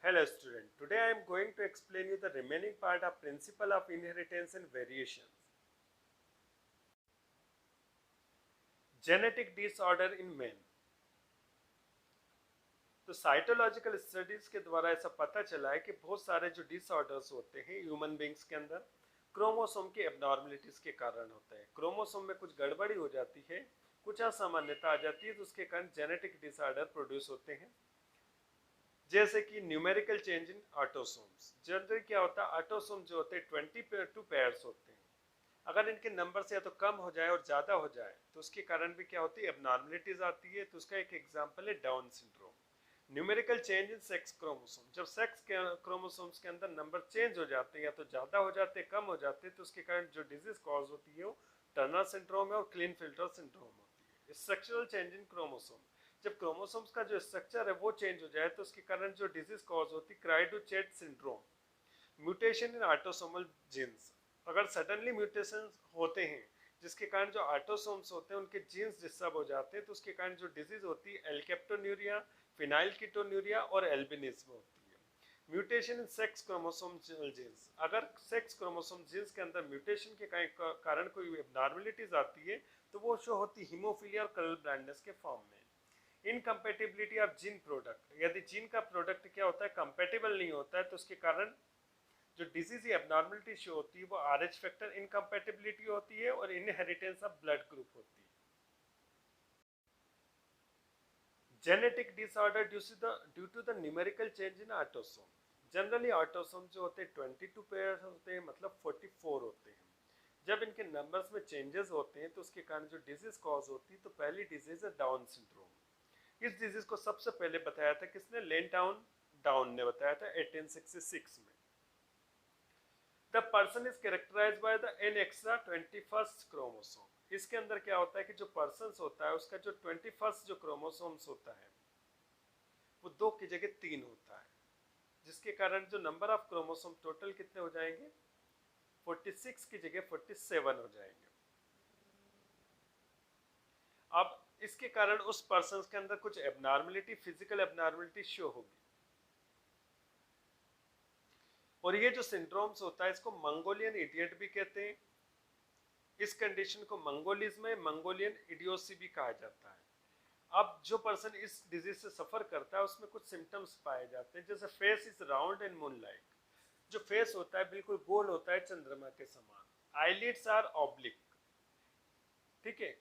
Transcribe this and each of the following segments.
Hello student, today I am going to explain you the remaining part of principle of inheritance and variations. Genetic disorder in men. तो cytological studies के द्वारा ऐसा पता चला है कि बहुत सारे जो डिसऑर्डर्स होते हैं ह्यूमन बींग्स के अंदर क्रोमोसोम की एबनॉर्मलिटीज के कारण होते हैं। क्रोमोसोम में कुछ गड़बड़ी हो जाती है, कुछ असामान्यता आ जाती है, तो उसके कारण जेनेटिक डिसऑर्डर प्रोड्यूस होते हैं। जैसे कि न्यूमेरिकल चेंज इन ऑटोसोम्स। जनरली क्या होता है, ऑटोसोम जो होते हैं 22 पेयर्स होते हैं। अगर इनके नंबर से या तो कम हो जाए और ज़्यादा हो जाए तो उसके कारण भी क्या होती है, एबनॉर्मलिटीज आती है। तो उसका एक एग्जांपल है down syndrome. Numerical change in sex chromosome, जब सेक्स के क्रोमोसोम्स के अंदर नंबर चेंज हो जाते हैं, या तो ज़्यादा हो जाते हैं, कम हो जाते हैं, तो उसके कारण जो डिजीज कॉज होती है वो टर्नर सिंड्रोम है और क्लीन फिल्टर सिंड्रोम होती है। स्ट्रक्चरल चेंज इन क्रोमोसोम, जब क्रोमोसोम्स का जो स्ट्रक्चर है वो चेंज हो जाए तो उसके कारण जो डिजीज कॉज होती है cri du chat syndrome. Mutation in autosomal genes, अगर सडनली म्यूटेशन होते हैं जिसके कारण जो ऑटोसोम्स होते हैं उनके जीन्स डिस्टर्ब हो जाते हैं, तो उसके कारण जो डिजीज होती है एल्केप्टोन्यूरिया, फिनाइलकीटोन्यूरिया और एल्बिनिज्म होती है। Mutation in sex chromosome genes, अगर सेक्स क्रोमोसोम जीन्स के अंदर म्यूटेशन के कारण कोई एबनॉर्मलिटीज आती है तो वो शो होती है हीमोफीलिया और कलर ब्लाइंडनेस के फॉर्म में। इनकम्पेटिबिलिटी ऑफ जीन प्रोडक्ट, यदि जीन का प्रोडक्ट क्या होता है कंपेटिबल नहीं होता है तो उसके कारण जो डिजीज या एबनॉर्मलिटी शो होती है वो आरएच फैक्टर इनकम्पेटिबिलिटी होती है और इनहेरिटेंस ऑफ ब्लड ग्रुप होती है। Genetic disorder due to the numerical change in autosome. Generally autosome जो होते हैं 22 पेयर होते हैं, मतलब 44 होते हैं। जब इनके नंबर्स में चेंजेस होते हैं तो उसके कारण जो डिजीज कॉज होती है, तो पहली डिजीज है डाउन सिंड्रोम। इस डिजीज को सबसे पहले बताया था किसने, लेंटाउन डाउन ने बताया था 1866 में। The person is characterise by the an extra 21st chromosome. इसके अंदर क्या होता है कि जो पर्सन होता है उसका जो 21st जो क्रोमोसोम्स होता है वो 2 की जगह 3 होता है, जिसके कारण जो नंबर ऑफ क्रोमोसोम टोटल कितने हो जाएंगे, 46 की जगह 47 हो जाएंगे। अब इसके कारण उस पर्सन के अंदर कुछ एबनॉर्मलिटी, फिजिकल एबनॉर्मलिटी शो होगी। और ये जो सिंड्रोम्स होता है इसको मंगोलियन इडियट भी कहते हैं। इस कंडीशन को मंगोलिज्म में मंगोलियन इडियोसी भी कहा जाता है। अब जो पर्सन इस डिजीज से सफर करता है उसमें कुछ सिम्टम्स पाए जाते हैं, जैसे face is round and moon like, जो फेस होता है बिल्कुल गोल होता है चंद्रमा के समान। आईलिड्स आर ऑब्लिक, ठीक है।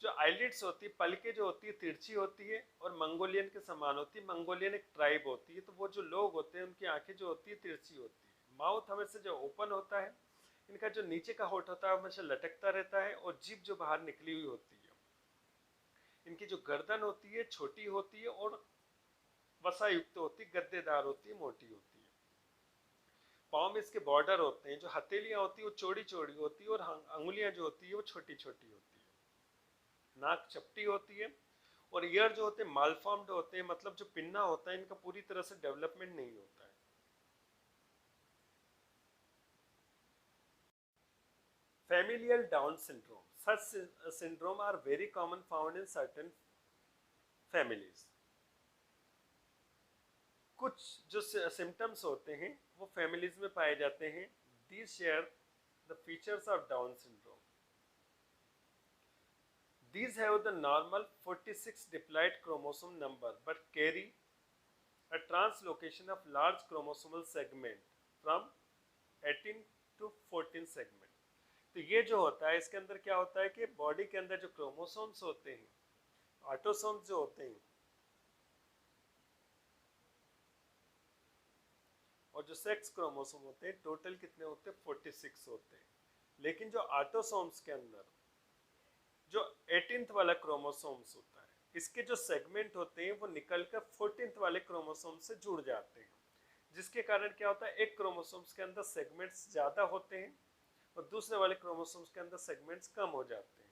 जो आईलिड्स होती है, पलके जो होती है तिरछी होती है और मंगोलियन के समान होती है। मंगोलियन एक ट्राइब होती है, तो वो जो लोग होते हैं उनकी आंखें जो होती है तिरछी होती है। माउथ हमेशा जो ओपन होता है, इनका जो नीचे का होठ होता है हमेशा लटकता रहता है और जीभ जो बाहर निकली हुई होती है। इनकी जो गर्दन होती है छोटी होती है और वसा युक्त होती है, गद्देदार होती है, मोटी होती है। पाँव में इसके बॉर्डर होते हैं, जो हथेलियां होती है वो चौड़ी चौड़ी होती है और अंगुलियां जो होती है वो छोटी छोटी होती है। नाक चपटी होती है और ईयर जो होते हैं मालफॉर्म्ड होते हैं, मतलब जो पिन्ना होता है इनका पूरी तरह से डेवलपमेंट नहीं होता है। Familial Down syndrome. Such syndrome are very common found in certain families. कुछ जो सिम्टम्स होते हैं वो फैमिलीज में पाए जाते हैं। These share the features of Down syndrome. These have the normal 46 diploid chromosome number but carry a translocation of large chromosomal segment from 18 to 14 segment. तो ये जो होता है इसके अंदर क्या होता है कि बॉडी के अंदर जो क्रोमोसोम्स होते हैं, ऑटोसोम्स जो होते हैं और जो सेक्स क्रोमोसोम होते हैं टोटल कितने होते हैं, 46 होते हैं। लेकिन जो ऑटोसोम्स के अंदर जो 18th वाला क्रोमोसोम्स होता है, इसके जो सेगमेंट होते हैं वो निकलकर 14th वाले क्रोमोसोम से जुड़ जाते हैं, जिसके कारण क्या होता है एक क्रोमोसोम्स के अंदर सेगमेंट्स ज़्यादा होते हैं और दूसरे वाले क्रोमोसोम्स के अंदर सेगमेंट्स कम हो जाते हैं,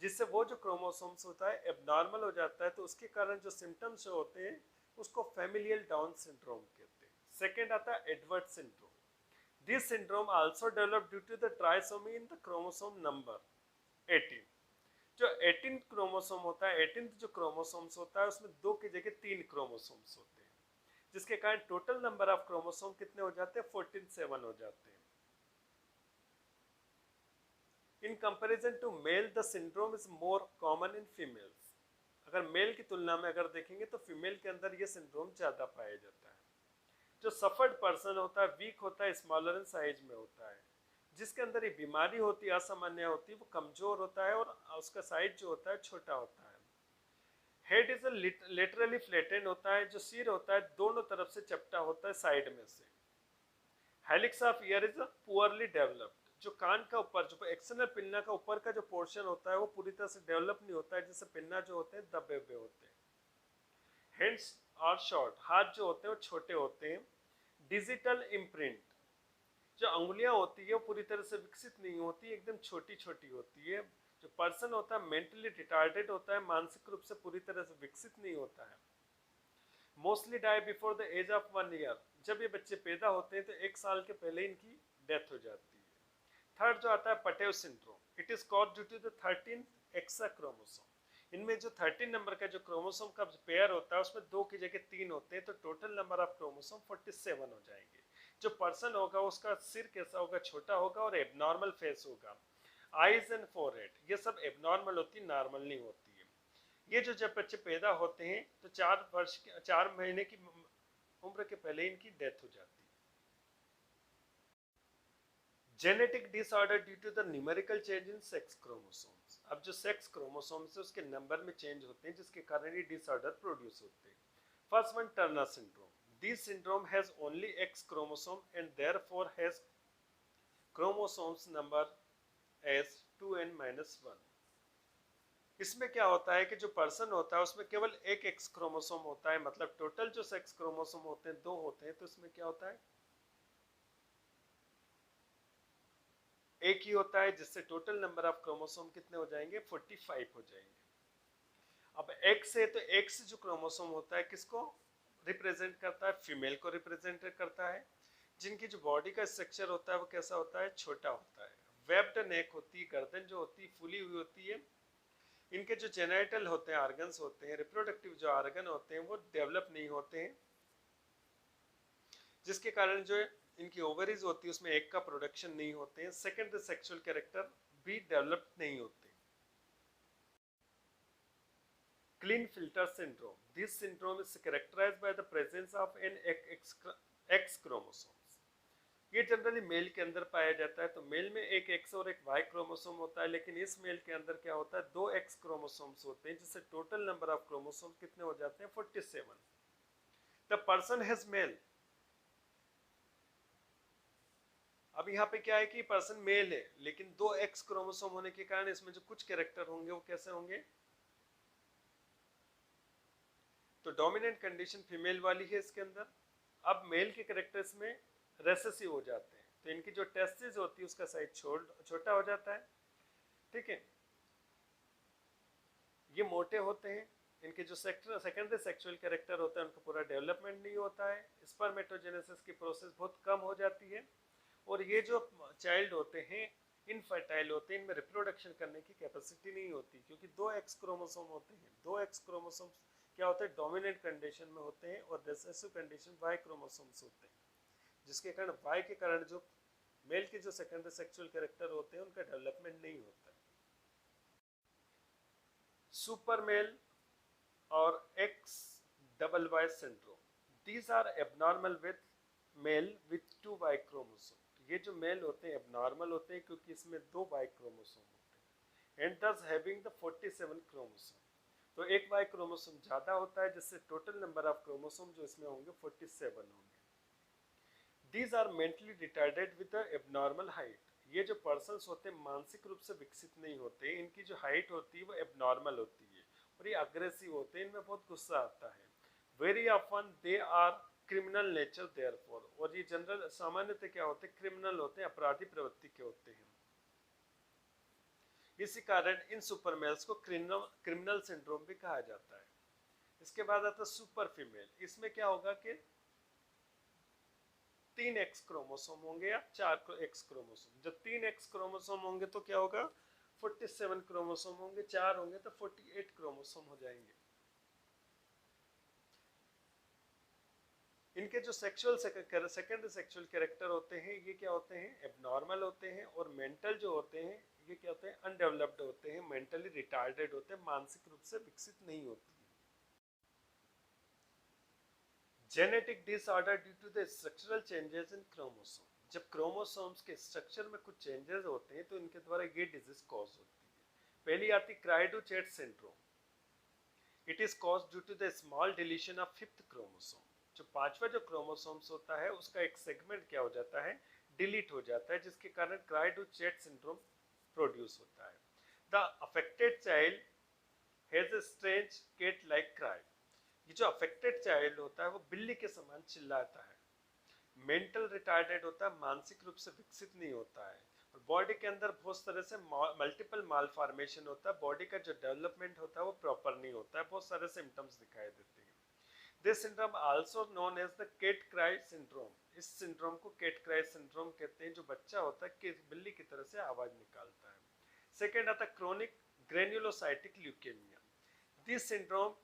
जिससे वो जो क्रोमोसोम्स होता है एबनॉर्मल हो जाता है। तो उसके कारण जो सिम्टम्स होते हैं उसको फैमिलियल डाउन सिंड्रोम कहते हैं। सेकेंड आता है Edward syndrome. This syndrome also develop due to the trisomy in the chromosome number 18। जो 18 क्रोमोसोम होता है, 18th जो क्रोमोसोम्स होता है उसमें 2 की जगह 3 क्रोमोसोम्स होते हैं। जिसके कारण टोटल नंबर ऑफ क्रोमोसोम कितने हो जाते हैं, 47 हो जाते हैं। In comparison to male the syndrome is more common in females. अगर मेल की तुलना में अगर देखेंगे तो फीमेल के अंदर ये सिंड्रोम ज्यादा पाया जाता है। जो सफर्ड पर्सन होता है, वीक होता है, स्मॉलर इन साइज में होता है, जिसके अंदर ये बीमारी होती है, असामान्य होती है, वो कमजोर होता है और उसका साइज जो होता है छोटा होता है। हेड इज लेटरली फ्लैटेंड होता है, जो सिर होता है दोनों तरफ से चपटा होता है साइड में से। Helix of year is poorly developed, जो कान का ऊपर जो एक्सटर्नल पिन्ना का ऊपर का जो पोर्शन होता है वो पूरी तरह से डेवलप नहीं होता है, जिससे पिन्ना जो होते हैं दबे हुए होते हैं। हैंड्स आर शॉर्ट, हाथ जो होते हैं वो छोटे होते हैं। डिजिटल इम्प्रिंट, जो अंगुलियां होती है वो पूरी तरह से विकसित नहीं होती, एकदम छोटी छोटी होती है। जो पर्सन होता है मेंटली रिटार्डेड होता है, मानसिक रूप से पूरी तरह से विकसित नहीं होता है। Mostly die before the age of 1 year, जब ये बच्चे पैदा होते हैं तो 1 साल के पहले इनकी डेथ हो जाती है। थर्ड जो आता है Patau syndrome, it is cause due to the 13th extra chromosome. इनमें जो 13 नंबर का जो क्रोमोसोम का पेयर होता है उसमें 2 की जगह 3 होते हैं, तो टोटल नंबर ऑफ क्रोमोसोम 47 हो जाएंगे। जो पर्सन होगा उसका सिर कैसा होगा, छोटा होगा और एबनॉर्मल फेस होगा। आईज एंड फोरहेड ये सब एबनॉर्मल होती, नॉर्मल नहीं होती है। ये जो जब बच्चे पैदा होते हैं तो 4 महीने की उम्र के पहले इनकी डेथ हो जाती है। Genetic disorder due to the numerical change in sex chromosomes. अब जो सेक्स क्रोमोसोम्स है उसके नंबर में चेंज होते हैं, जिसके कारण ये डिसऑर्डर प्रोड्यूस होते हैं। First one Turner syndrome, this syndrome has only X chromosome and therefore has chromosomes number as 2n-1। इसमें क्या होता है कि जो पर्सन होता है उसमें केवल एक एक्स क्रोमोसोम होता है, मतलब टोटल जो सेक्स क्रोमोसोम होते हैं 2 होते हैं, तो इसमें क्या होता है एक ही होता है, जिससे टोटल नंबर ऑफ क्रोमोसोम कितने हो जाएंगे, 45 हो जाएंगे। अब एक्स है तो एक्स जो क्रोमोसोम होता है किसको रिप्रेजेंट करता है, फीमेल को रिप्रेजेंट करता है, जिनकी जो बॉडी का स्ट्रक्चर होता है वो कैसा होता है, छोटा होता है। वेब्ड नेक होती है, गर्दन जो होती है फूली हुई होती है। इनके जो जेनेटल होते हैं ऑर्गन्स होते हैं, रिप्रोडक्टिव जो ऑर्गन होते हैं वो डेवलप नहीं होते हैं, जिसके कारण जो इनकी ओवरीज होती है उसमें एक का प्रोडक्शन नहीं होते हैं। सेकेंडरी सेक्सुअल कैरेक्टर भी डेवलप नहीं होते। Klinefelter syndrome, this syndrome is characterized by the presence of an X chromosomes। ये जनरली मेल के अंदर पाया जाता है, तो मेल में एक एक्स और एक वाई क्रोमोसोम होता है, लेकिन इस मेल के अंदर क्या होता है, 2 एक्स क्रोमोसोम्स होते हैं, जिससे टोटल नंबर ऑफ क्रोमोसोम कितने हो जाते हैं, 47। द पर्सन हैज मेल, अब यहाँ पे क्या है कि पर्सन मेल है लेकिन 2 एक्स क्रोमोसोम होने के कारण इसमें जो कुछ कैरेक्टर होंगे वो कैसे होंगे, तो डोमिनेंट कंडीशन फीमेल वाली है इसके अंदर। अब मेल के कैरेक्टर्स में रेसेसिव हो जाते हैं, तो इनकी जो टेस्टिस होती है उसका साइज छोटा हो जाता है, ठीक है। ये मोटे होते हैं, इनके जो सेकेंडरी सेक्सुअल कैरेक्टर होता है उनका पूरा डेवलपमेंट नहीं होता है, स्पर्मेटोजेनेसिस की प्रोसेस बहुत कम हो जाती है, और ये जो चाइल्ड होते हैं इनफर्टाइल होते हैं, इनमें रिप्रोडक्शन करने की कैपेसिटी नहीं होती, क्योंकि 2 एक्स क्रोमोसोम होते हैं। 2 एक्स क्रोमोसोम क्या होते हैं, डोमिनेंट कंडीशन में होते हैं, और रिसेसिव कंडीशन वाई क्रोमोसोम्स होते हैं, जिसके कारण वाई के कारण जो मेल के जो सेकेंडरी सेक्सुअल कैरेक्टर होते हैं उनका डेवलपमेंट नहीं होता है। सुपर मेल और X double Y syndrome, these are abnormal with male with 2 Y chromosome. ये जो मेल होते हैं एबनॉर्मल होते हैं क्योंकि इसमें 2 वाई क्रोमोसोम होते हैं, एंड दस हैविंग द 47 क्रोमोसोम, तो एक वाई क्रोमोसोम ज्यादा होता है, जिससे टोटल नंबर ऑफ क्रोमोसोम जो इसमें होंगे 47 होंगे। These are mentally retarded with abnormal height, ये जो पर्सन्स होते हैं मानसिक रूप से विकसित नहीं होते, इनकी जो हाइट होती है वो एबनॉर्मल होती है, और ये अग्रेसिव होते हैं, इनमें बहुत गुस्सा आता है। Very often they are criminal nature therefore, और ये जनरल सामान्यतः क्या होते हैं, क्रिमिनल होते हैं, अपराधी प्रवृत्ति के होते हैं। इसी कारण इन सुपर मेल्स को क्रिमिनल सिंड्रोम भी कहा जाता है। इसके बाद आता है सुपर फीमेल, इसमें क्या होगा कि 3 एक्स क्रोमोसोम होंगे या 4 एक्स क्रोमोसोम। जब 3 एक्स क्रोमोसोम होंगे तो क्या होगा, 47 क्रोमोसोम होंगे, 4 होंगे तो 48 क्रोमोसोम हो जाएंगे। इनके जो सेक्सुअल सेकेंडरी सेक्सुअल कैरेक्टर होते हैं ये क्या होते हैं, एबनॉर्मल होते हैं, और मेंटल जो होते हैं ये क्या होते हैं, अनडेवलप्ड होते हैं, मेंटली रिटार्डेड होते हैं, मानसिक रूप से विकसित नहीं होती है। Genetic disorder due to the structural changes in chromosome, जब क्रोमोसोम्स के स्ट्रक्चर में कुछ चेंजेस होते हैं तो इनके द्वारा ये डिजीज कॉज होती है। पहली आती cri du chat syndrome. It is caused due to the small deletion of fifth chromosome. जो पांचवा जो क्रोमोसोम्स होता है उसका एक सेगमेंट क्या हो जाता है, डिलीट हो जाता है, जिसके कारण क्राइडो-चैट सिंड्रोम प्रोड्यूस होता है। The affected child has a strange cat like cry. ये जो अफेक्टेड चाइल्ड होता है वो बिल्ली के समान चिल्लाता है। मेंटल रिटार्डेड होता है, मानसिक रूप से विकसित नहीं होता है, और बॉडी के अंदर बहुत तरह से मल्टीपल मालफॉर्मेशन होता है, बॉडी का जो डेवलपमेंट होता है वो प्रॉपर नहीं होता है, बहुत सारे सिम्टम्स दिखाई देते हैं। This syndrome also known as the cat cry syndrome. इस सिंड्रोम को कैट क्राई सिंड्रोम कहते हैं, जो बच्चा होता है कि बिल्ली की तरह से आवाज निकालता है। सेकेंड आता है chronic granulocytic leukaemia. This syndrome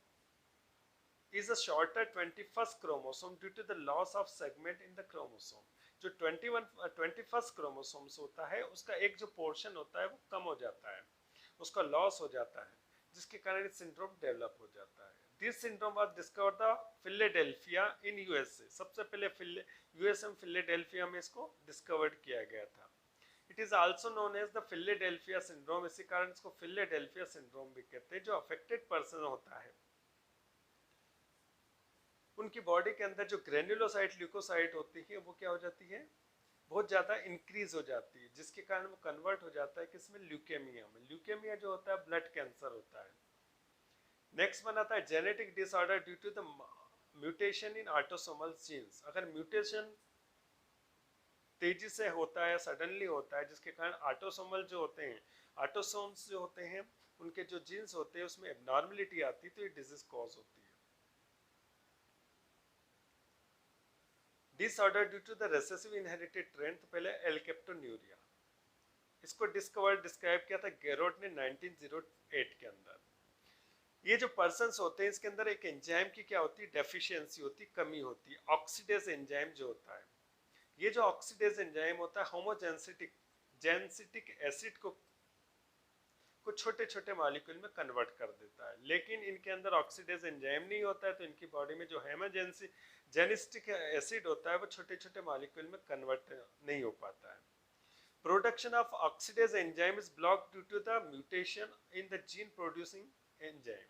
is a shorter 21st chromosome due to the loss of segment in the chromosome। जो 21st क्रोमोसोम्स होता है उसका एक जो पोर्शन होता है वो कम हो जाता है, उसका लॉस हो जाता है, जिसके कारण सिंड्रोम डेवलप हो जाता है। This syndrome was discovered the Philadelphia in USA. सबसे पहले यूएसए में फिलाडेल्फिया में इसको डिस्कवर्ड किया गया था। It is also known as the Philadelphia syndrome. इसी कारण इसको फिलाडेल्फिया सिंड्रोम भी कहते हैं। जो अफेक्टेड पर्सन होता है उनकी बॉडी के अंदर जो ग्रेन्युलोसाइट ल्यूकोसाइट होती है वो क्या हो जाती है, बहुत ज़्यादा इंक्रीज हो जाती है, जिसके कारण वो कन्वर्ट हो जाता है किसमें, ल्यूकेमिया में। ल्यूकेमिया जो होता है ब्लड कैंसर होता है। नेक्स्ट वन आता है genetic disorder due to the mutation in autosomal genes. अगर म्यूटेशन तेजी से होता है, सडनली होता है, जिसके कारण ऑटोसोमल जो होते हैं, ऑटोसोम्स जो होते हैं उनके जो जीन्स होते हैं उसमें एबनॉर्मलिटी आती है तो ये डिजीज कॉज होती है। Disorder due to the recessive inherited trend. तो पहले एल्केप्टोन्यूरिया, इसको डिस्क्राइब किया था गेरोट ने 1908 के अंदर। ये जो पर्सन्स होते हैं इसके अंदर एक एंजाइम की क्या होती है, डेफिशिएंसी होती, कमी होती है, ऑक्सीडेज एंजाइम जो होता है। ये जो ऑक्सीडेज एंजाइम होता है होमोजेनेसिटिक एसिड को छोटे छोटे मॉलिक्यूल में कन्वर्ट कर देता है, लेकिन इनके अंदर ऑक्सीडेज एंजाइम नहीं होता है, तो इनकी बॉडी में जो हेमोजेनिस्टिक एसिड होता है वो छोटे छोटे मॉलिक्यूल में कन्वर्ट नहीं हो पाता है। Production of oxidase enzyme is blocked due to the mutation in the gene producing enzyme.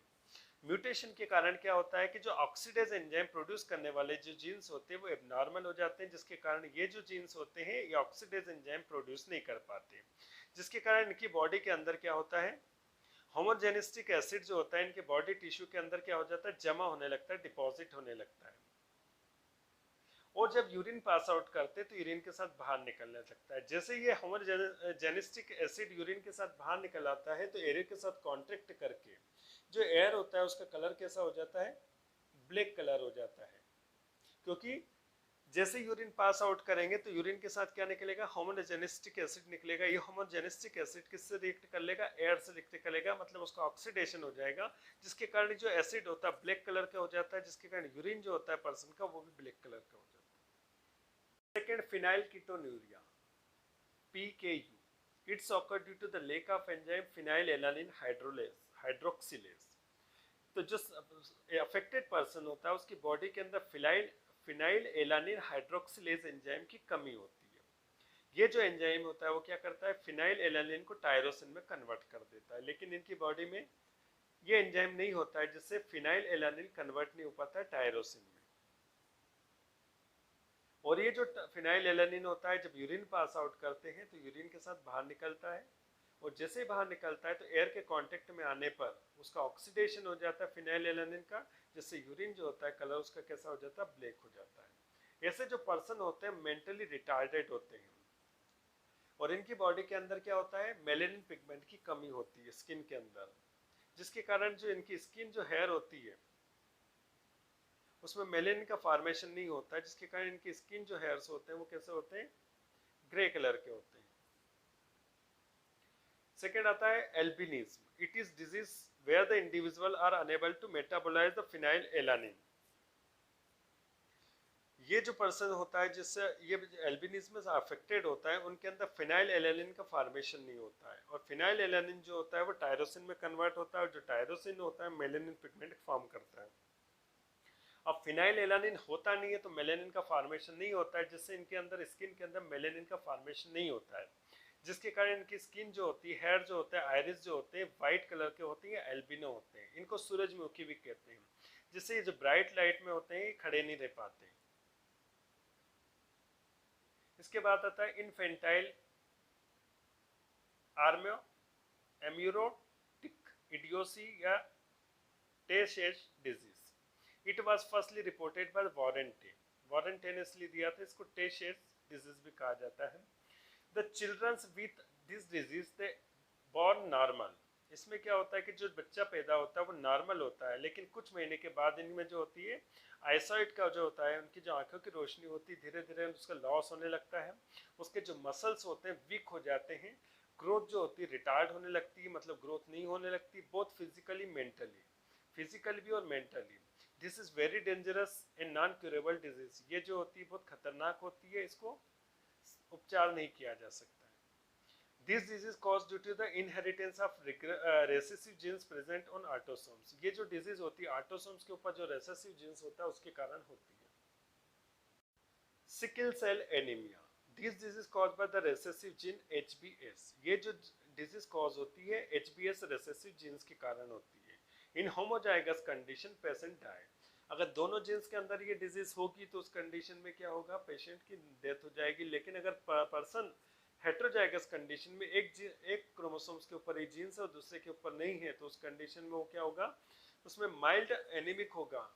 Mutation के कारण क्या होता है कि जो ऑक्सीडेज एंजाइम प्रोड्यूस करने वाले जो जीन्स होते हैं वो एबनॉर्मल हो जाते हैं, जिसके कारण ये जो जीन्स होते हैं ये ऑक्सीडेज एंजाइम प्रोड्यूस नहीं कर पाते, जिसके कारण इनकी बॉडी के अंदर क्या होता है, होमोजेनिस्टिक एसिड जो होता है इनके बॉडी टिश्यू के अंदर क्या हो जाता है, जमा होने लगता है, डिपॉजिट होने लगता है, और जब यूरिन पास आउट करते हैं तो यूरिन के साथ बाहर निकलने लगता है। जैसे ये होमोजेनिस्टिक एसिड यूरिन के साथ बाहर निकल आता है तो एयर के साथ कॉन्टेक्ट करके जो एयर होता है उसका कलर कैसा हो जाता है, ब्लैक कलर हो जाता है, क्योंकि जैसे यूरिन पास आउट करेंगे तो यूरिन के साथ क्या निकलेगा, होमोजेनिस्टिक एसिड निकलेगा। ये होमोजेनिस्टिक एसिड किससे रिएक्ट कर लेगा, एयर से रिएक्ट कर लेगा, मतलब उसका ऑक्सीडेशन हो जाएगा, जिसके कारण जो एसिड होता है ब्लैक कलर का हो जाता है, जिसके कारण यूरिन जो होता है पर्सन का वो भी ब्लैक कलर का हो जाता है। Second, phenylketonuria, PKU। It's occur due to the lack of enzyme phenylalanine hydroxylase. तो जो अफेक्टेड पर्सन होता है उसकी बॉडी के अंदर फिनाइलएलानिन हाइड्रोक्सिलेज एंजाइम की कमी होती है। ये जो एंजाइम होता है वो क्या करता है, फिनाइलएलानिन को टायरोसिन में कन्वर्ट कर देता है, लेकिन इनकी बॉडी में ये एंजाइम नहीं होता है, जिससे फिनाइलएलानिन कन्वर्ट नहीं हो पाता है टायरोसिन में। और ये जो फिनाइलएलानिन होता है जब यूरिन पास आउट करते हैं तो यूरिन के साथ बाहर निकलता है, और जैसे ही बाहर निकलता है तो एयर के कांटेक्ट में आने पर उसका ऑक्सीडेशन हो जाता है फिनाइलएलानिन का, जिससे यूरिन जो होता है कलर उसका कैसा हो जाता है, ब्लैक हो जाता है। ऐसे जो पर्सन होते हैं मेंटली रिटार्डेड होते हैं, और इनकी बॉडी के अंदर क्या होता है, मेलेनिन पिगमेंट की कमी होती है स्किन के अंदर, जिसके कारण जो इनकी स्किन जो हेयर होती है उसमें मेलेनिन का फॉर्मेशन नहीं होता है, जिसके कारण इनकी स्किन जो हेयर्स होते हैं वो कैसे होते हैं, ग्रे कलर के होते हैं। सेकेंड आता है albinism. It is disease where the individual are unable to metabolise the phenylalanine. ये जो पर्सन होता है जिससे ये एल्बिनिज्म से अफेक्टेड होता है, उनके अंदर फिनाइल एलानिन का फॉर्मेशन नहीं होता है, और फिनाइल एलानिन जो होता है वो टायरोसिन में कन्वर्ट होता है, और जो टायरोसिन होता है मेलानिन पिगमेंट फॉर्म करता है। अब फिनाइल एलानिन होता नहीं है तो मेलानिन का फॉर्मेशन नहीं होता है, जिससे इनके अंदर स्किन के अंदर मेलानिन का फॉर्मेशन नहीं होता है, जिसके कारण इनकी स्किन जो होती है, हेयर जो होता है, आइरिस जो होते हैं वाइट कलर के होते हैं, एल्बिनो होते हैं। इनको सूरजमुखी भी कहते हैं, जिससे ये जो ब्राइट लाइट में होते हैं ये खड़े नहीं रह पाते। इसके बाद आता है इनफेंटाइल आर्मियो एम्यूरोटिक इडियोसी या Tay Sachs disease. It was firstly reported by वॉरेंटे ने इसलिए दिया था, इसको टेशेज डिजीज भी कहा जाता है। The childrens with this disease they born normal. इसमें क्या होता है कि जो बच्चा पैदा होता है वो नॉर्मल होता है, लेकिन कुछ महीने के बाद इनमें जो होती है आईसाइट का जो होता है, उनकी जो आंखों की रोशनी होती है धीरे धीरे उसका लॉस होने लगता है, उसके जो मसल्स होते हैं वीक हो जाते हैं, ग्रोथ जो होती है रिटार्ड होने लगती है, मतलब ग्रोथ नहीं होने लगती, बोथ फिजिकली मेंटली, फिजिकली भी और mentally. This is very dangerous and non curable disease. ये जो होती है बहुत खतरनाक होती है, इसको उपचार नहीं किया जा सकता। This disease caused due to the inheritance of recessive genes present on autosomes। ये जो disease होती है autosomes के ऊपर जो recessive genes होता है उसके कारण होती है। Sickle cell anemia। This disease caused by the recessive gene HBS। ये जो disease cause होती है HBS recessive genes के कारण होती है। In homozygous condition patient die। अगर दोनों जीन्स के अंदर ये डिजीज होगी तो उस कंडीशन में क्या होगा, पेशेंट की डेथ हो जाएगी। लेकिन अगर पर्सन हेट्रोजाइगस कंडीशन में एक क्रोमोसोम्स के ऊपर एक जीन्स है और दूसरे के ऊपर नहीं है, तो उस कंडीशन में वो क्या होगा, उसमें माइल्ड एनीमिक होगा,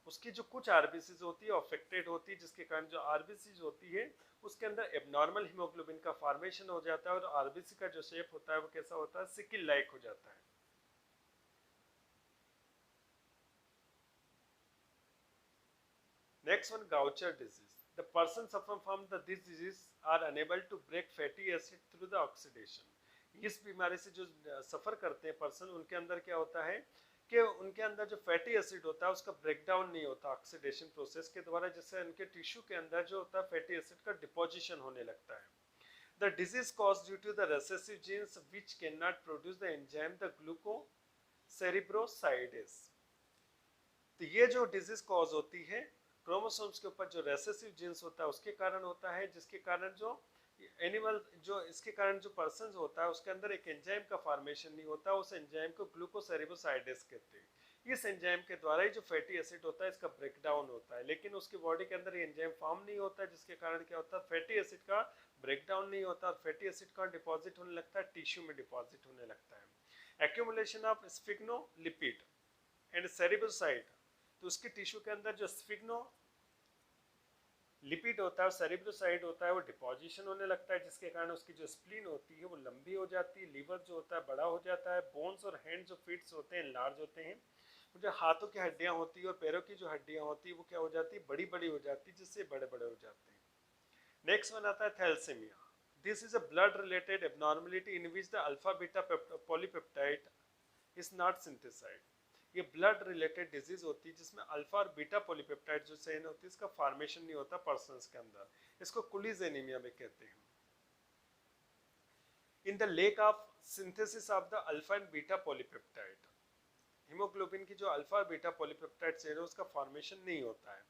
उसकी जो कुछ आरबीसीज होती है अफेक्टेड होती है, जिसके कारण जो आरबीसीज होती है उसके अंदर एबनॉर्मल हीमोग्लोबिन का फॉर्मेशन हो जाता है, और आरबीसी का जो शेप होता है वो कैसा होता है, सिकिल लाइक हो जाता है। Next one, Gaucher disease. The person suffering from this disease are unable to break fatty acid through the oxidation। इस बीमारी से जो सफर करते हैं पर्सन, उनके अंदर क्या होता है कि उनके अंदर जो फैटी एसिड होता है उसका ब्रेकडाउन नहीं होता ऑक्सीडेशन प्रोसेस के द्वारा, जिससे उनके टिश्यू के अंदर जो होता है फैटी एसिड का डिपोजिशन होने लगता है। The disease caused due to the recessive genes which cannot produce the enzyme the glucocerebrosidase। तो ये जो डिजीज कॉज होती है क्रोमोसोम्स के ऊपर जो रेसेसिव जीन्स होता है उसके कारण होता है, जिसके कारण जो एनिमल जो इसके कारण जो पर्सन होता है उसके अंदर एक एंजाइम का फॉर्मेशन नहीं होता, उस एंजाइम को ग्लूकोसेरेब्रोसाइडेस कहते हैं। इस एंजाइम के द्वारा ही जो फैटी एसिड होता है इसका ब्रेकडाउन होता है, लेकिन उसकी बॉडी के अंदर एंजाइम फॉर्म नहीं होता है, जिसके कारण क्या होता है, फैटी एसिड का ब्रेकडाउन नहीं होता और फैटी एसिड का डिपॉजिट होने लगता है, टिश्यू में डिपॉजिट होने लगता है। Accumulation of sphingolipid and cerebroside. तो उसके टिश्यू के अंदर जो स्फिग्नो लिपिड होता है और सेरिब्रोसाइड होता है वो डिपोजिशन होने लगता है, जिसके कारण उसकी जो स्प्लीन होती है वो लंबी हो जाती है, लीवर जो होता है बड़ा हो जाता है, बोन्स और हैंड जो फिट्स होते हैं लार्ज होते हैं, जो हाथों की हड्डियां होती है और पैरों की जो हड्डियां होती है वो क्या हो जाती है, बड़ी बड़ी हो जाती है, जिससे बड़े बड़े हो जाते हैं। नेक्स्ट वन आता है thalassemia. This is a blood related abnormality in which the alpha beta polypeptide is not synthesised. ये ब्लड रिलेटेड डिजीज होती है जिसमें अल्फा और बीटा पॉलीपेप्टाइड जो चेन होती है इसका फॉर्मेशन नहीं होता पर्सन्स के अंदर, इसको कुलीज एनीमिया भी कहते हैं। In the lake of synthesis of the alpha and beta polypeptide, haemoglobin की जो अल्फा और बीटा पॉलीपेप्टाइड चेन है उसका फॉर्मेशन नहीं होता है,